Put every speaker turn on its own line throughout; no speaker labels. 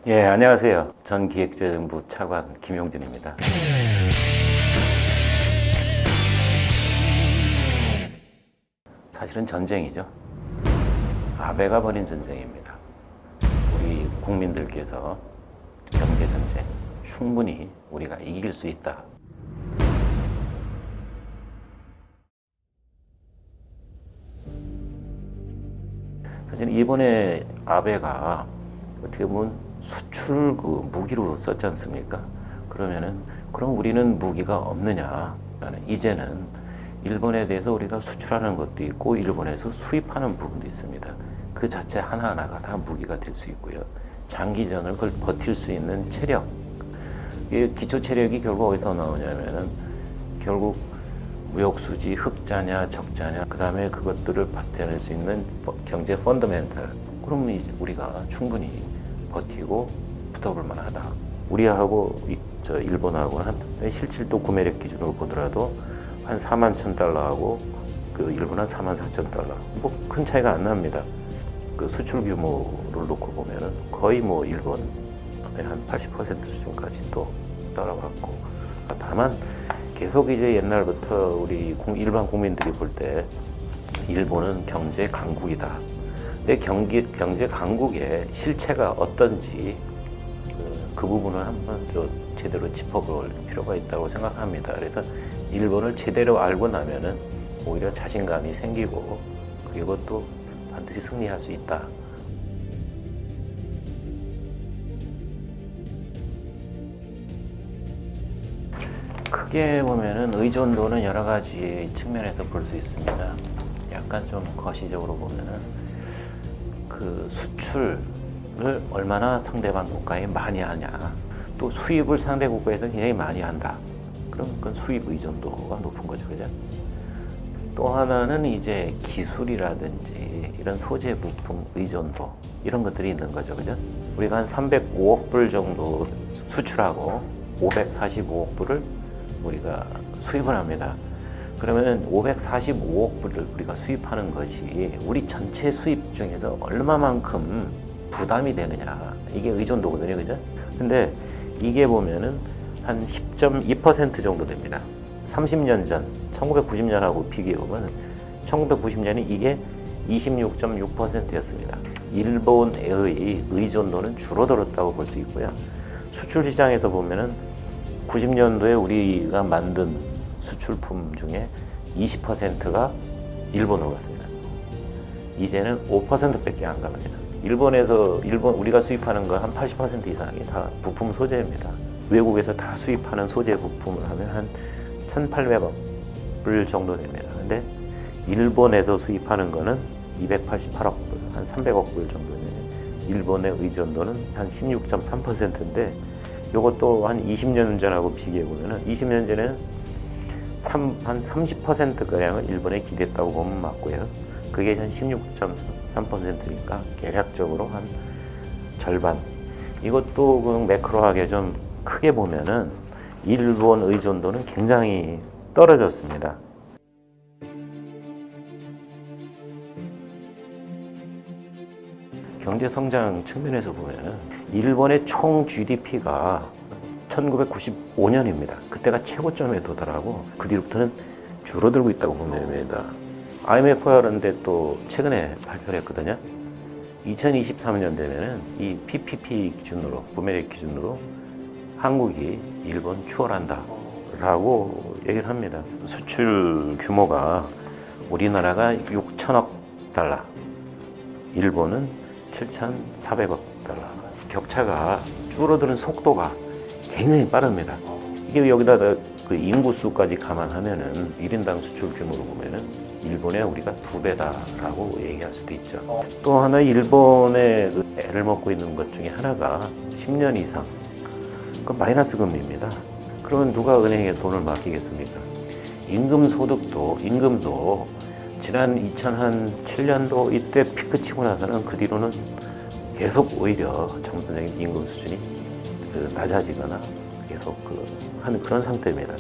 예, 안녕하세요. 전 기획재정부 차관 김용진입니다. 사실은 전쟁이죠. 아베가 벌인 전쟁입니다. 우리 국민들께서 경제전쟁 충분히 우리가 이길 수 있다. 사실 이번에 아베가 어떻게 보면 수출 무기로 썼지 않습니까? 그럼 우리는 무기가 없느냐? 이제는 일본에 대해서 우리가 수출하는 것도 있고 일본에서 수입하는 부분도 있습니다. 그 자체 하나하나가 다 무기가 될 수 있고요. 장기전을 그걸 버틸 수 있는 체력. 이 기초 체력이 결국 어디서 나오냐면은 결국 무역 수지 흑자냐 적자냐 그다음에 그것들을 받쳐낼 수 있는 경제 펀더멘탈. 그러면 이제 우리가 충분히 버티고 붙어볼 만하다. 우리하고 일본하고는 실질도 구매력 기준으로 보더라도 한 4만 1,000달러하고 그 일본은 4만 4천 달러. 뭐 큰 차이가 안 납니다. 그 수출 규모를 놓고 보면은 거의 뭐 일본의 한 80% 수준까지 또 따라갔고. 다만 계속 이제 옛날부터 우리 일반 국민들이 볼 때 일본은 경제 강국이다. 근데 경제 강국의 실체가 어떤지 그 부분을 한번 좀 제대로 짚어볼 필요가 있다고 생각합니다. 그래서 일본을 제대로 알고 나면은 오히려 자신감이 생기고 그리고 또 반드시 승리할 수 있다. 크게 보면은 의존도는 여러 가지 측면에서 볼 수 있습니다. 약간 좀 거시적으로 보면은 그 수출을 얼마나 상대방 국가에 많이 하냐, 또 수입을 상대 국가에서 굉장히 많이 한다. 그럼 그건 수입 의존도가 높은 거죠, 그죠? 또 하나는 이제 기술이라든지 이런 소재 부품 의존도 이런 것들이 있는 거죠, 그죠? 우리가 한 305억 불 정도 수출하고 545억 불을 우리가 수입을 합니다. 그러면 545억 불을 우리가 수입하는 것이 우리 전체 수입 중에서 얼마만큼 부담이 되느냐, 이게 의존도거든요, 그죠? 근데 이게 보면은 한 10.2% 정도 됩니다. 30년 전 1990년하고 비교해보면 1990년이 이게 26.6%였습니다. 일본의 의존도는 줄어들었다고 볼 수 있고요. 수출 시장에서 보면은 90년도에 우리가 만든 수출품 중에 20%가 일본으로 갔습니다. 이제는 5%밖에 안 갑니다. 우리가 수입하는 거 한 80% 이상이 다 부품 소재입니다. 외국에서 다 수입하는 소재 부품을 하면 한 1,800억 불 정도 됩니다. 근데 일본에서 수입하는 거는 288억 불, 한 300억 불 정도 됩니다. 일본의 의존도는 한 16.3%인데 이것도 한 20년 전하고 비교해보면 20년 전에는 한 30%가량을 일본에 기댔다고 보면 맞고요. 그게 한 16.3%니까 계략적으로 한 절반. 이것도 그 매크로하게 좀 크게 보면은 일본 의존도는 굉장히 떨어졌습니다. 경제 성장 측면에서 보면은 일본의 총 GDP가 1995년입니다. 그때가 최고점에 도달하고 그 뒤부터는 줄어들고 있다고 보면 됩니다. IMF가 그런데 또 최근에 발표를 했거든요. 2023년 되면은 이 PPP 기준으로, 구매력 기준으로 한국이 일본 추월한다 라고 얘기를 합니다. 수출 규모가 우리나라가 6천억 달러, 일본은 7,400억 달러. 격차가 줄어드는 속도가 굉장히 빠릅니다. 이게 여기다 그 인구수까지 감안하면은 1인당 수출 규모로 보면은 일본에 우리가 2배다라고 얘기할 수도 있죠. 또 하나 일본의 그 애를 먹고 있는 것 중에 하나가 10년 이상 그 마이너스 금리입니다. 그러면 누가 은행에 돈을 맡기겠습니까? 임금도 지난 2007년도 이때 피크 치고 나서는 그 뒤로는 계속 오히려 정상적인 임금 수준이 낮아지거나 계속 하는 그런 상태입니다.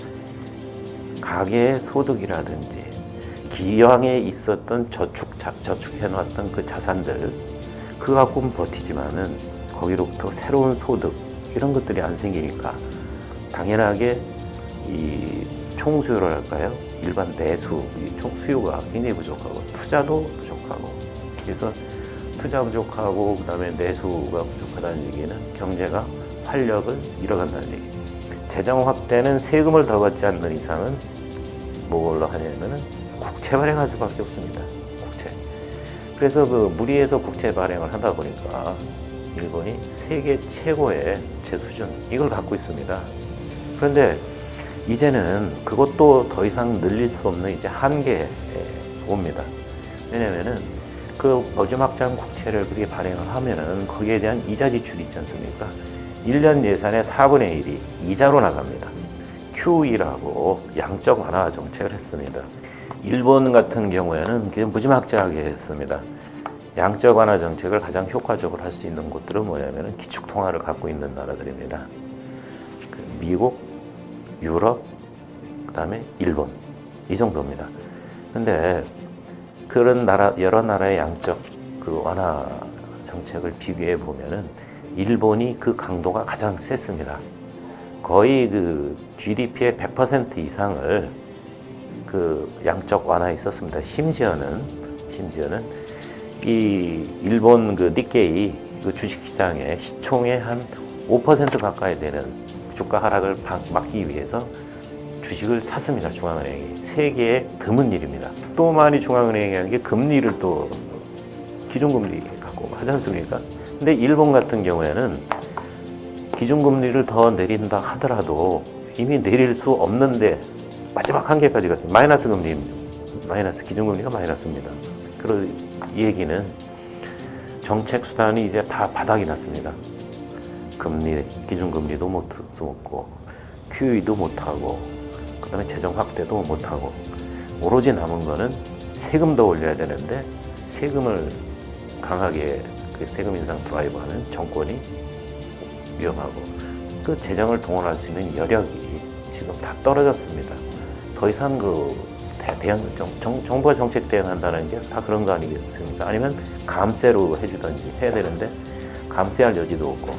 가계의 소득이라든지 기왕에 있었던 저축해놨던 그 자산들 그거 갖고는 버티지만은 거기로부터 새로운 소득 이런 것들이 안 생기니까 당연하게 이 총수요를 할까요? 일반 내수, 이 총수요가 굉장히 부족하고 투자도 부족하고 그래서 투자 부족하고 그다음에 내수가 부족하다는 얘기는 경제가 활력을 잃어간다는 얘기. 재정 확대는 세금을 더 걷지 않는 이상은 뭘로 하냐면은 국채 발행할 수밖에 없습니다. 국채. 그래서 그 무리해서 국채 발행을 하다 보니까 일본이 세계 최고의 재 수준 이걸 갖고 있습니다. 그런데 이제는 그것도 더 이상 늘릴 수 없는 이제 한계에 옵니다. 왜냐면은 그 버즈막장 국채를 그렇게 발행을 하면은 거기에 대한 이자 지출이 있지 않습니까? 1년 예산의 4분의 1이 이자로 나갑니다. QE라고 양적 완화 정책을 했습니다. 일본 같은 경우에는 그냥 무지막지하게 했습니다. 양적 완화 정책을 가장 효과적으로 할 수 있는 곳들은 뭐냐면은 기축통화를 갖고 있는 나라들입니다. 미국, 유럽, 그다음에 일본 이 정도입니다. 근데 그런 나라 여러 나라의 양적 그 완화 정책을 비교해 보면은 일본이 그 강도가 가장 셌습니다. 거의 그 GDP의 100% 이상을 그 양적 완화에 썼습니다. 심지어는 이 일본 그 니케이 그 주식시장의 시총의 한 5% 가까이 되는 주가 하락을 막기 위해서 주식을 샀습니다. 중앙은행이. 세계에 드문 일입니다. 또 많이 중앙은행이 하는 게 금리를 또 기준금리 갖고 하지 않습니까? 근데 일본 같은 경우에는 기준금리를 더 내린다 하더라도 이미 내릴 수 없는데 마지막 한계까지 갔어요. 마이너스 금리입니다. 마이너스 기준금리가 마이너스입니다. 그리고 이 얘기는 정책 수단이 이제 다 바닥이 났습니다. 금리, 기준금리도 못 먹고 QE도 못하고 그다음에 재정 확대도 못하고 오로지 남은 거는 세금 더 올려야 되는데 세금을 강하게 그 세금 인상 드라이브하는 정권이 위험하고 그 재정을 동원할 수 있는 여력이 지금 다 떨어졌습니다. 더 이상 그 정부가 정책 대응한다는 게 다 그런 거 아니겠습니까? 아니면 감세로 해주든지 해야 되는데 감세할 여지도 없고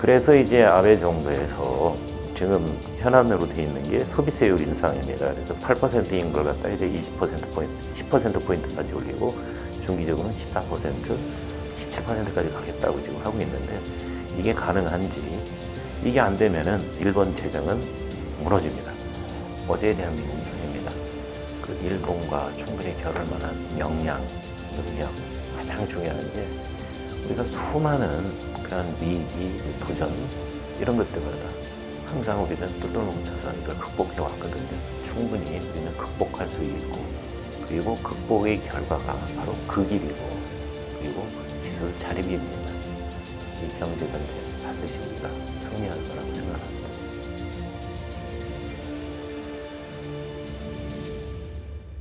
그래서 이제 아베 정부에서 지금 현안으로 돼 있는 게 소비세율 인상입니다. 그래서 8%인 걸 갖다 이제 10%포인트까지 올리고 중기적으로는 14%, 17%까지 가겠다고 지금 하고 있는데 이게 가능한지 이게 안 되면은 일본 재정은 무너집니다. 어제에 대한 민심입니다. 그 일본과 충분히 겨룰 만한 역량, 능력 가장 중요한 게 우리가 수많은 그런 위기, 도전 이런 것들마다 항상 우리는 뚜껑을 뭉쳐서 이걸 극복해 왔거든요. 충분히 우리는 극복할 수 있고 그리고 극복의 결과가 바로 그 길이고 그리고 기술 자립입니다. 이 경제가 반드시 우리가 승리할 거라